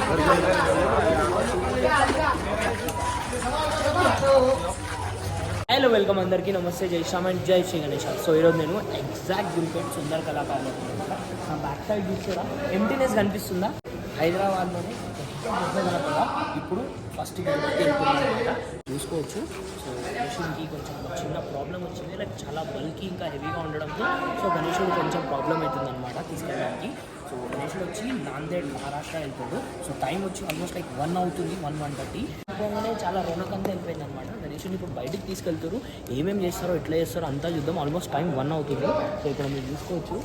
Hello welcome అందరికీ నమస్తే జై శ్యామ్ అండ్ జై శ్రీ గణేష్. సో ఈరోజు నేను ఎగ్జాక్ట్ గుల్పేట్ సుందర్ కళాకారులు అనమాట. నా బ్యాక్ సైడ్ చూస్తారా ఎంటీనెస్ కనిపిస్తుందా? హైదరాబాద్లోనే ఇప్పుడు ఫస్ట్ అనమాట చూసుకోవచ్చు. సో గణేషుడికి కొంచెం చిన్న ప్రాబ్లం వచ్చింది, లైక్ చాలా బల్కీ ఇంకా హెవీగా ఉండడంతో సో గణేషుడు కొంచెం ప్రాబ్లం అవుతుంది అనమాట తీసుకెళ్ళడానికి. సో గణేషుడు వచ్చి నాందేడ్ మహారాష్ట్ర వెళ్తాడు. సో టైం వచ్చి ఆల్మోస్ట్ లైక్ 1 అవుతుంది, 1:30. పోగానే చాలా రౌనకంతా వెళ్ళిపోయింది అనమాట. గణేషుని ఇప్పుడు బయటికి తీసుకెళ్తారు. ఏమేమి చేస్తారో ఎట్లా చేస్తారో అంతా చూద్దాం. ఆల్మోస్ట్ టైం 1 అవుతుంది. సో ఇక్కడ మీరు చూసుకోవచ్చు.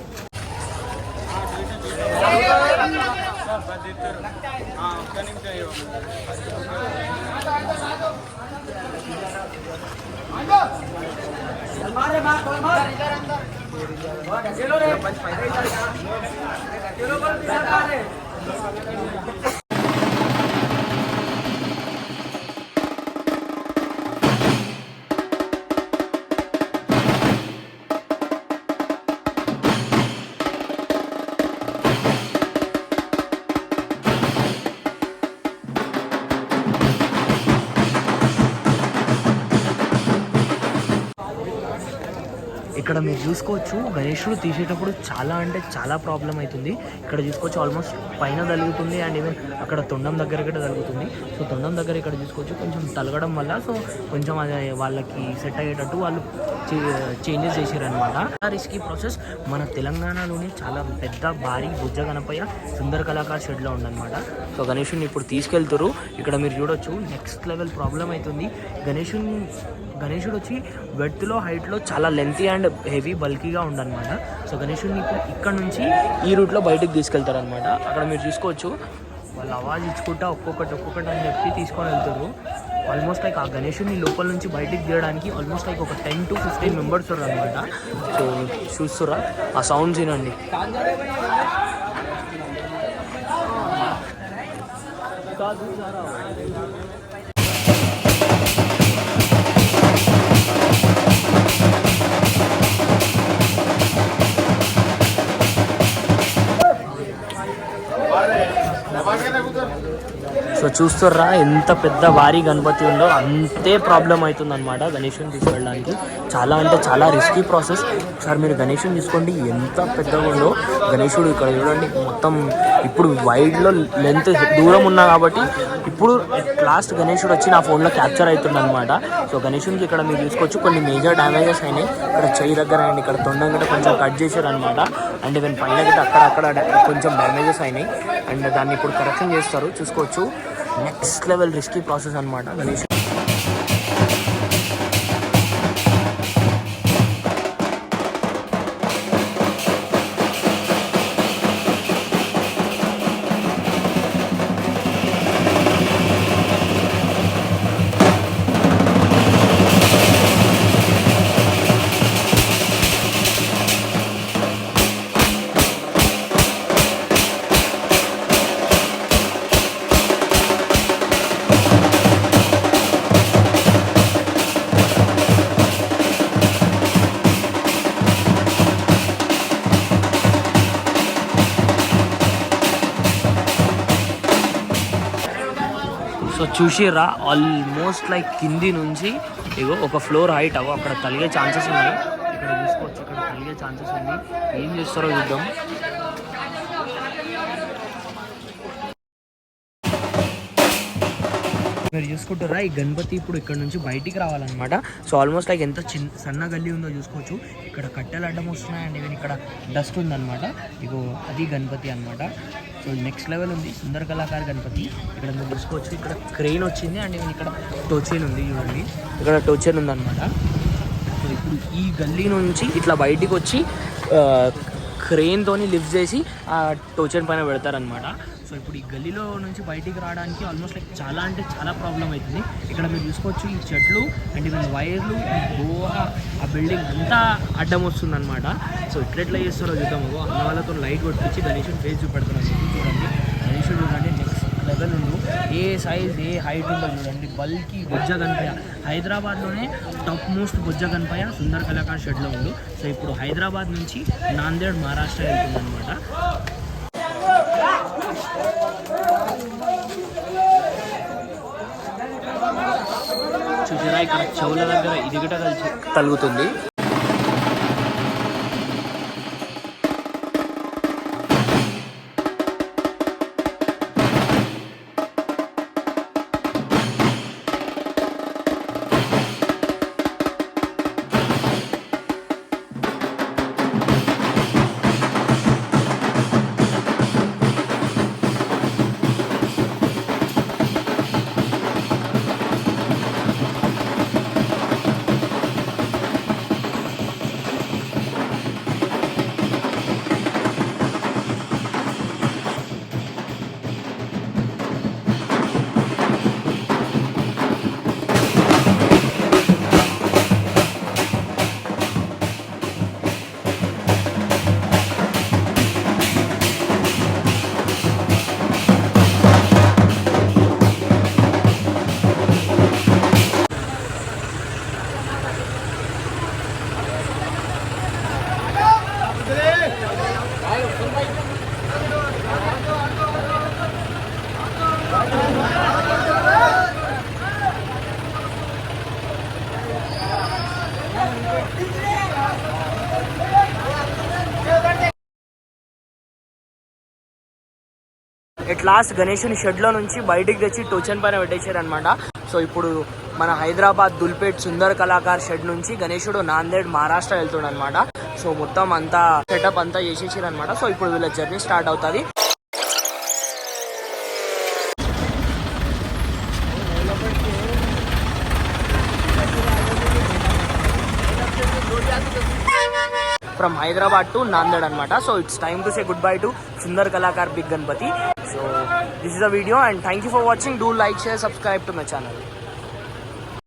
ఇక్కడ మీరు చూసుకోవచ్చు గణేషుడు తీసేటప్పుడు చాలా అంటే చాలా ప్రాబ్లం అవుతుంది. ఇక్కడ చూసుకోవచ్చు ఆల్మోస్ట్ పైన తలుగుతుంది అండ్ ఈవెన్ అక్కడ తొండం దగ్గర కూడా తలుగుతుంది. సో తొండం దగ్గర ఇక్కడ చూసుకోవచ్చు కొంచెం తలగడం వల్ల సో కొంచెం అది వాళ్ళకి సెట్ అయ్యేటట్టు వాళ్ళు చేంజెస్ చేశారనమాట. రిస్కీ ప్రాసెస్ మన తెలంగాణలోనే చాలా పెద్ద భారీ బుజ్జ గణపయ్య సుందర్ కళాకార్ షెడ్లో ఉందన్నమాట. సో గణేషుని ఇప్పుడు తీసుకెళ్తారు. ఇక్కడ మీరు చూడొచ్చు నెక్స్ట్ లెవెల్ ప్రాబ్లం అవుతుంది. గణేషుడు వచ్చి వెడ్త్లో హైట్లో చాలా లెంతీ అండ్ హెవీ బల్కీగా ఉండనమాట. సో గణేషుడిని ఇప్పుడు ఇక్కడ నుంచి ఈ రూట్లో బయటకు తీసుకెళ్తారనమాట. అక్కడ మీరు చూసుకోవచ్చు వాళ్ళు అవాజ్ ఇచ్చుకుంటా ఒక్కొక్కటి అని చెప్పి తీసుకొని వెళ్తారు. ఆల్మోస్ట్ లైక్ ఆ గణేషుడిని లోపల నుంచి బయటికి తీయడానికి ఆల్మోస్ట్ లైక్ ఒక 10 to 15 మెంబర్స్ ఉన్నారు అనమాట. సో చూస్తురా ఆ సౌండ్స్ వినండి. సో చూస్తుర్రా ఎంత పెద్ద భారీ గణపతి ఉందో అంతే ప్రాబ్లం అవుతుంది అనమాట గణేషుని తీసుకెళ్ళడానికి. చాలా అంటే చాలా రిస్కీ ప్రాసెస్. సార్ మీరు గణేషుని తీసుకోండి ఎంత పెద్దగా ఉందో. గణేషుడు ఇక్కడ చూడండి మొత్తం ఇప్పుడు వైడ్లో లెంత్ దూరం ఉన్నా కాబట్టి ఇప్పుడు లాస్ట్ గణేషుడు వచ్చి నా ఫోన్లో క్యాప్చర్ అవుతుంది అనమాట. సో గణేషునికి ఇక్కడ మీరు చూసుకోవచ్చు కొన్ని మేజర్ డ్యామేజెస్ అయినాయి. ఇక్కడ చెయ్యి దగ్గర అండ్ ఇక్కడ తొండం గట్ట కొంచెం కట్ చేశారు అనమాట. అండ్ ఈవెన్ పైన గట్ట అక్కడక్కడ కొంచెం డ్యామేజెస్ అయినాయి అండ్ దాన్ని ఇప్పుడు కరెక్షన్ చేస్తారు. చూసుకోవచ్చు నెక్స్ట్ లెవెల్ రిస్కీ ప్రాసెస్ అనమాట గణేష్. సో చూసిర్రా ఆల్మోస్ట్ లైక్ కింది నుంచి ఇగో ఒక ఫ్లోర్ హైట్ అక్కడ తలిగే ఛాన్సెస్ ఉన్నాయి. ఇక్కడ చూసుకోవచ్చు ఇక్కడ తలిగే ఛాన్సెస్ ఉంది. ఏం చేస్తారో చూద్దాం. మీరు చూసుకుంటారా ఈ గణపతి ఇప్పుడు ఇక్కడ నుంచి బయటికి రావాలన్నమాట. సో ఆల్మోస్ట్ లైక్ ఎంత సన్న గల్లీ ఉందో చూసుకోవచ్చు. ఇక్కడ కట్టెలు అడ్డం వస్తున్నాయి అండ్ ఈవెన్ ఇక్కడ డస్ట్ ఉందన్నమాట. ఇగో అది గణపతి అనమాట. సో నెక్స్ట్ లెవెల్ ఉంది సుందర్ కళాకార్ గణపతి. ఇక్కడ మీరు చూసుకోవచ్చు ఇక్కడ క్రెయిన్ వచ్చింది అండ్ ఈవెన్ ఇక్కడ టోచెన్ ఉంది. చూడండి ఇక్కడ టోచెన్ ఉందన్నమాట. సో ఇప్పుడు ఈ గల్లీ నుంచి ఇట్లా బయటికి వచ్చి క్రెయిన్తోని లిఫ్ట్ చేసి ఆ టోచెన్ పైన పెడతారనమాట. సో ఇప్పుడు ఈ గల్లీలో నుంచి బయటికి రావడానికి ఆల్మోస్ట్ లైక్ చాలా అంటే చాలా ప్రాబ్లం అవుతుంది. ఇక్కడ మీరు చూసుకోవచ్చు ఈ చెట్లు అండ్ ఈవెన్ వైర్లు ఈ గోవా ఆ బిల్డింగ్ అంతా అడ్డం వస్తుంది అనమాట. సో ఎట్లా చేస్తారో చూద్దాము. అన్న వాళ్ళతో లైట్ కొట్టించి గణేషుని ఫేస్ చూపెడుతున్నాను. చూడండి గణేషుడు చూడండి నెక్స్ట్ లెవెల్ ఉండు. ఏ సైజ్ ఏ హైట్ ఉందో చూడండి. బల్కి బొజ్జ గణపయ్య హైదరాబాద్లోనే టాప్ మోస్ట్ బొజ్జ గణపయ్య సుందర్ కళాకార్ షెడ్లో ఉంది. సో ఇప్పుడు హైదరాబాద్ నుంచి నాందేడ్ మహారాష్ట్ర వెళ్తుంది అనమాట. ఇక్కడ చెవుల దగ్గర ఇది కూడా కలిసి తలుగుతుంది. ఎట్ లాస్ట్ గణేషుని షెడ్లో నుంచి బయటికి తెచ్చి టోచన్ పైన పెట్టేశారు అనమాట. సో ఇప్పుడు మన హైదరాబాద్ దుల్పేట్ సుందర్ కళాకార్ షెడ్ నుంచి గణేశుడు నాందేడ్ మహారాష్ట్ర వెళ్తాడు అనమాట. సో మొత్తం అంతా సెటప్ అంతా చేసేసారు అనమాట. సో ఇప్పుడు వీళ్ళ జర్నీ స్టార్ట్ అవుతుంది. ఫ్రమ్ హైదరాబాద్ టు నాందేడ్ అనమాట. So it's time to say goodbye to Sundar Kalakar big Ganapati. So this is the video and thank you for watching. Do like, share, subscribe to my channel.